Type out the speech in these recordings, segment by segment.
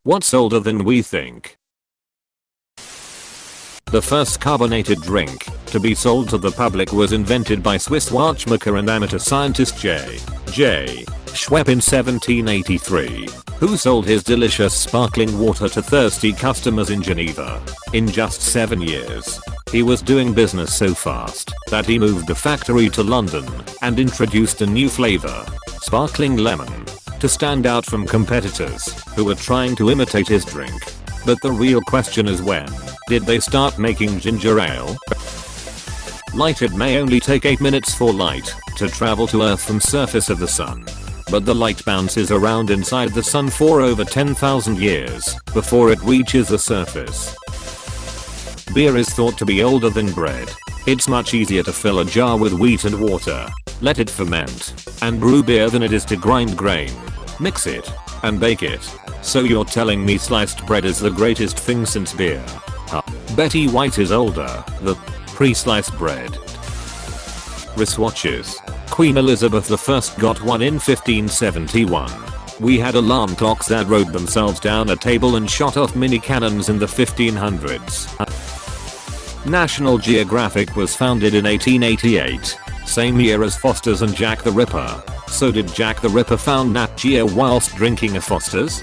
What's older than we think? The first carbonated drink to be sold to the public was invented by Swiss watchmaker and amateur scientist J. Schwepp in 1783, who sold his delicious sparkling water to thirsty customers in Geneva. In just 7 years, he was doing business so fast that he moved the factory to London and introduced a new flavor, sparkling lemon, to stand out from competitors who were trying to imitate his drink. But the real question is, when did they start making ginger ale? Light. It may only take 8 minutes for light to travel to Earth from surface of the sun. But the light bounces around inside the sun for over 10,000 years before it reaches the surface. Beer is thought to be older than bread. It's much easier to fill a jar with wheat and water, let it ferment, and brew beer than it is to grind grain, mix it, and bake it. So you're telling me sliced bread is the greatest thing since beer? Huh. Betty White is older than pre-sliced bread. Wristwatches. Queen Elizabeth I got one in 1571. We had alarm clocks that rode themselves down a table and shot off mini cannons in the 1500s. National Geographic was founded in 1888, same year as Foster's and Jack the Ripper. So did Jack the Ripper found Nat Geo whilst drinking a Foster's?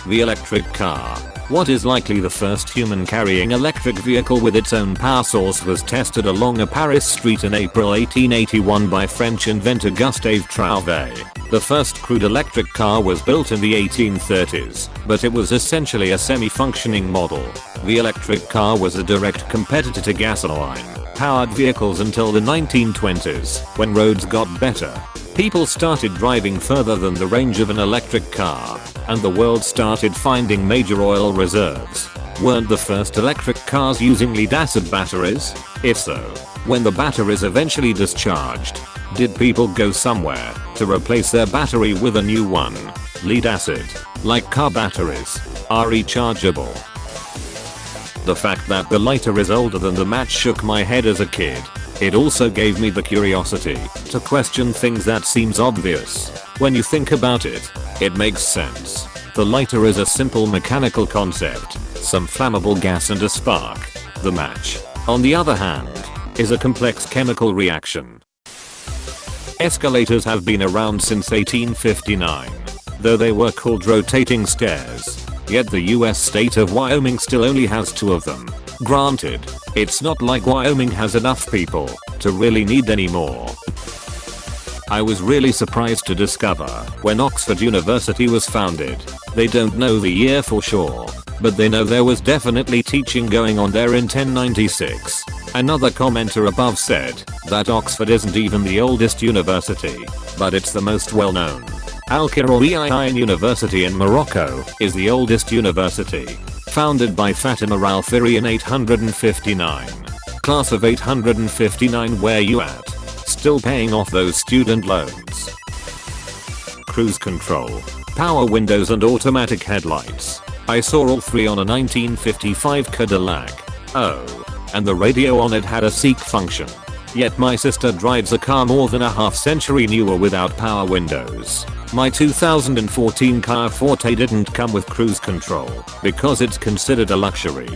The electric car. What is likely the first human carrying electric vehicle with its own power source was tested along a Paris street in April 1881 by French inventor Gustave Trouvé. The first crude electric car was built in the 1830s, but it was essentially a semi-functioning model. The electric car was a direct competitor to gasoline-powered vehicles until the 1920s, when roads got better. People started driving further than the range of an electric car, and the world started finding major oil reserves. Weren't the first electric cars using lead-acid batteries? If so, when the batteries eventually discharged, did people go somewhere to replace their battery with a new one? Lead-acid, like car batteries, are rechargeable. The fact that the lighter is older than the match shook my head as a kid. It also gave me the curiosity to question things that seems obvious. When you think about it, it makes sense. The lighter is a simple mechanical concept, some flammable gas and a spark. The match, on the other hand, is a complex chemical reaction. Escalators have been around since 1859, though they were called rotating stairs. Yet the US state of Wyoming still only has 2 of them. Granted, it's not like Wyoming has enough people to really need any more. I was really surprised to discover when Oxford University was founded. They don't know the year for sure, but they know there was definitely teaching going on there in 1096. Another commenter above said that Oxford isn't even the oldest university, but it's the most well known. Al-Qurayn University in Morocco is the oldest university, founded by Fatima al-Fihri in 859. Class of 859, where you at? Still paying off those student loans. Cruise control, power windows and automatic headlights. I saw all 3 on a 1955 Cadillac. Oh, and the radio on it had a seek function. Yet my sister drives a car more than a half-century newer without power windows. My 2014 Kia Forte didn't come with cruise control because it's considered a luxury.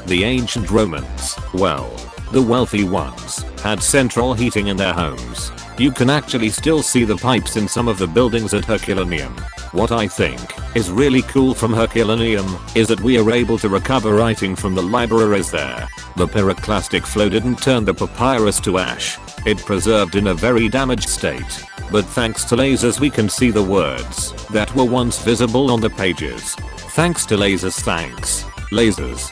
The ancient Romans, well, the wealthy ones, had central heating in their homes. You can actually still see the pipes in some of the buildings at Herculaneum. What I think is really cool from Herculaneum is that we are able to recover writing from the libraries there. The pyroclastic flow didn't turn the papyrus to ash. It preserved in a very damaged state. But thanks to lasers we can see the words that were once visible on the pages. Thanks to lasers, thanks. Lasers.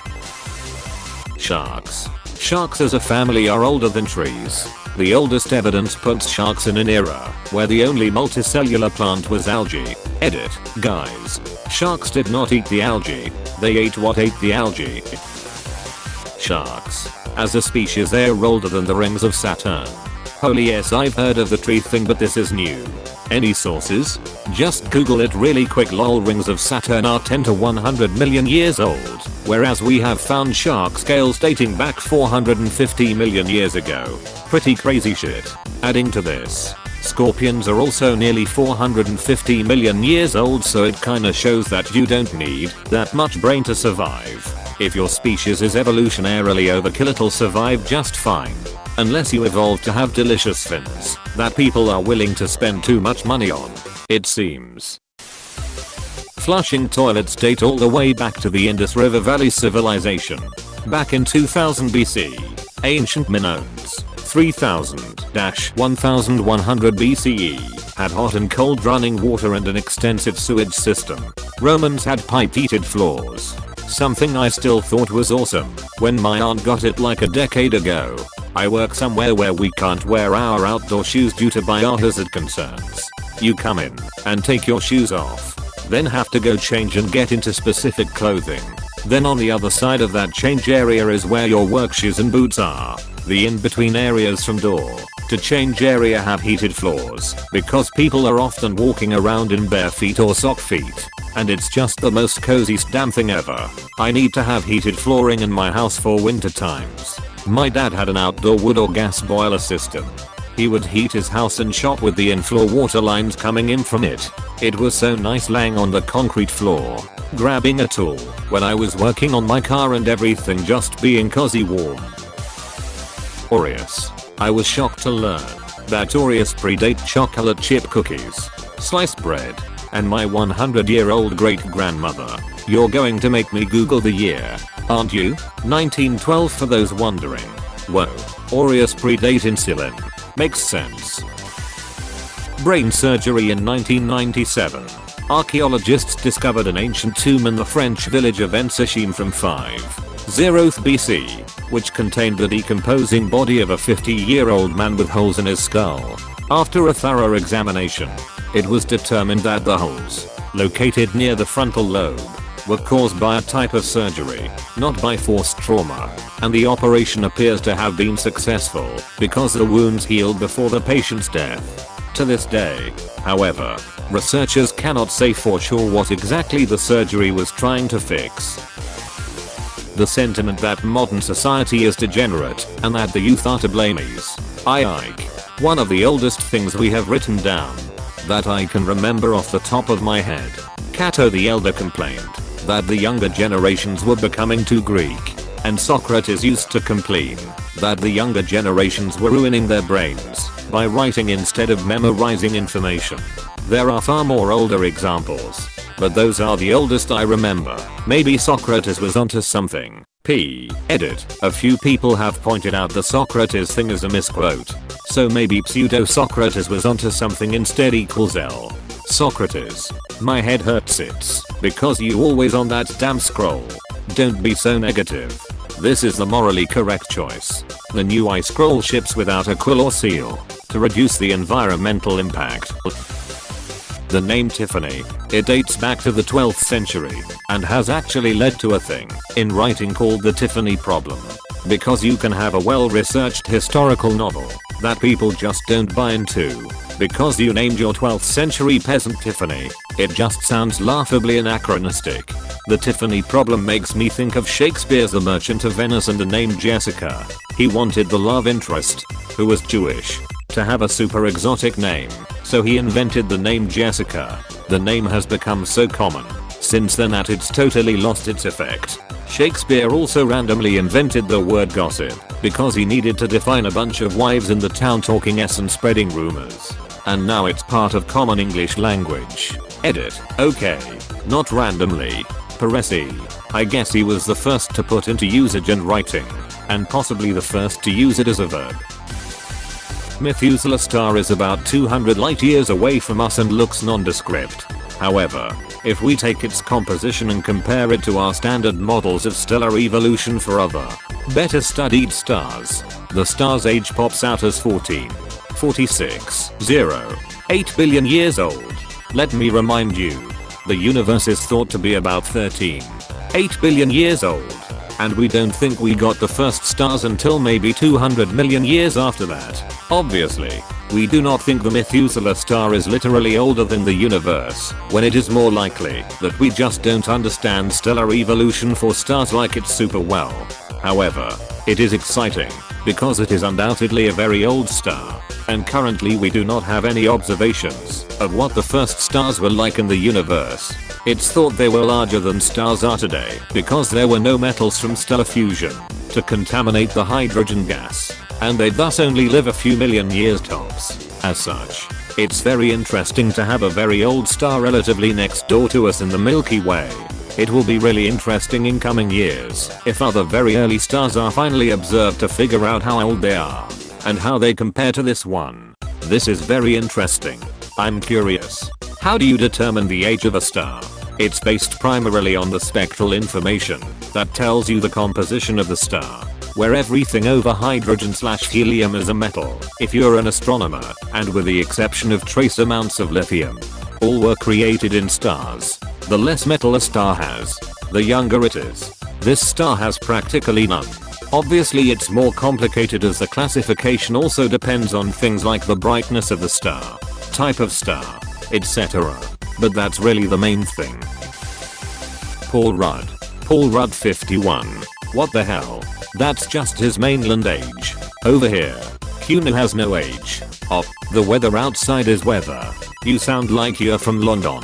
Sharks. Sharks as a family are older than trees. The oldest evidence puts sharks in an era where the only multicellular plant was algae. Edit, guys. Sharks did not eat the algae, they ate what ate the algae. Sharks. As a species they are older than the rings of Saturn. Holy yes, I've heard of the tree thing, but this is new. Any sources? Just Google it really quick. Lol, rings of Saturn are 10 to 100 million years old, whereas we have found shark scales dating back 450 million years ago. Pretty crazy shit. Adding to this, Scorpions are also nearly 450 million years old, so it kinda shows that you don't need that much brain to survive. If your species is evolutionarily overkill, it'll survive just fine. Unless you evolve to have delicious fins that people are willing to spend too much money on, it seems. Flushing toilets date all the way back to the Indus River Valley civilization. Back in 2000 BC, ancient Minoans, 3000-1100 BCE, had hot and cold running water and an extensive sewage system. Romans had pipe-heated floors. Something I still thought was awesome when my aunt got it like a decade ago. I work somewhere where we can't wear our outdoor shoes due to biohazard concerns. You come in and take your shoes off, then have to go change and get into specific clothing. Then on the other side of that change area is where your work shoes and boots are. The in-between areas from door to change area have heated floors because people are often walking around in bare feet or sock feet. And it's just the most coziest damn thing ever. I need to have heated flooring in my house for winter times. My dad had an outdoor wood or gas boiler system. He would heat his house and shop with the in-floor water lines coming in from it. It was so nice laying on the concrete floor, grabbing a tool when I was working on my car and everything just being cozy warm. Oreos. I was shocked to learn that Oreos predate chocolate chip cookies, sliced bread, and my 100-year-old great-grandmother. You're going to make me Google the year, aren't you? 1912 for those wondering. Whoa, Oreos predate insulin. Makes sense. Brain surgery in 1997. Archaeologists discovered an ancient tomb in the French village of Ensachim from 50th BC, which contained the decomposing body of a 50-year-old man with holes in his skull. After a thorough examination, it was determined that the holes, located near the frontal lobe, were caused by a type of surgery, not by forced trauma, and the operation appears to have been successful because the wounds healed before the patient's death. To this day, however, researchers cannot say for sure what exactly the surgery was trying to fix. The sentiment that modern society is degenerate and that the youth are to blame is, one of the oldest things we have written down that I can remember off the top of my head. Cato the Elder complained that the younger generations were becoming too Greek, and Socrates used to complain that the younger generations were ruining their brains by writing instead of memorizing information. There are far more older examples, but those are the oldest I remember. Maybe Socrates was onto something. Edit. A few people have pointed out the Socrates thing as a misquote. So maybe pseudo-Socrates was onto something instead equals L. Socrates. My head hurts, it's because you always on that damn scroll. Don't be so negative. This is the morally correct choice. The new iScroll ships without a quill or seal to reduce the environmental impact. The name Tiffany, it dates back to the 12th century and has actually led to a thing in writing called the Tiffany problem. Because you can have a well-researched historical novel that people just don't buy into. Because you named your 12th century peasant Tiffany, it just sounds laughably anachronistic. The Tiffany problem makes me think of Shakespeare's The Merchant of Venice and the name Jessica. He wanted the love interest, who was Jewish, to have a super exotic name, so he invented the name Jessica. The name has become so common since then that it's totally lost its effect. Shakespeare also randomly invented the word gossip because he needed to define a bunch of wives in the town talking and spreading rumors. And now it's part of common English language. Edit. Okay. Not randomly. Paresi. I guess he was the first to put into usage and writing, and possibly the first to use it as a verb. Methuselah star is about 200 light years away from us and looks nondescript. However, if we take its composition and compare it to our standard models of stellar evolution for other, better studied stars, the star's age pops out as 14.4608 billion years old. Let me remind you, the universe is thought to be about 13.8 billion years old, and we don't think we got the first stars until maybe 200 million years after that. Obviously, We do not think the Methuselah star is literally older than the universe, when it is more likely that we just don't understand stellar evolution for stars like it super well. However, it is exciting, because it is undoubtedly a very old star, and currently we do not have any observations of what the first stars were like in the universe. It's thought they were larger than stars are today because there were no metals from stellar fusion to contaminate the hydrogen gas, and they'd thus only live a few million years tops. As such, it's very interesting to have a very old star relatively next door to us in the Milky Way. It will be really interesting in coming years if other very early stars are finally observed to figure out how old they are and how they compare to this one. This is very interesting. I'm curious. How do you determine the age of a star? It's based primarily on the spectral information that tells you the composition of the star, where everything over hydrogen/helium is a metal, if you're an astronomer, and with the exception of trace amounts of lithium. All were created in stars. The less metal a star has, the younger it is. This star has practically none. Obviously it's more complicated as the classification also depends on things like the brightness of the star, type of star, etc. But that's really the main thing. Paul Rudd. Paul Rudd 51. What the hell? That's just his mainland age. Over here, Kuno has no age. Oh, the weather outside is weather. You sound like you're from London.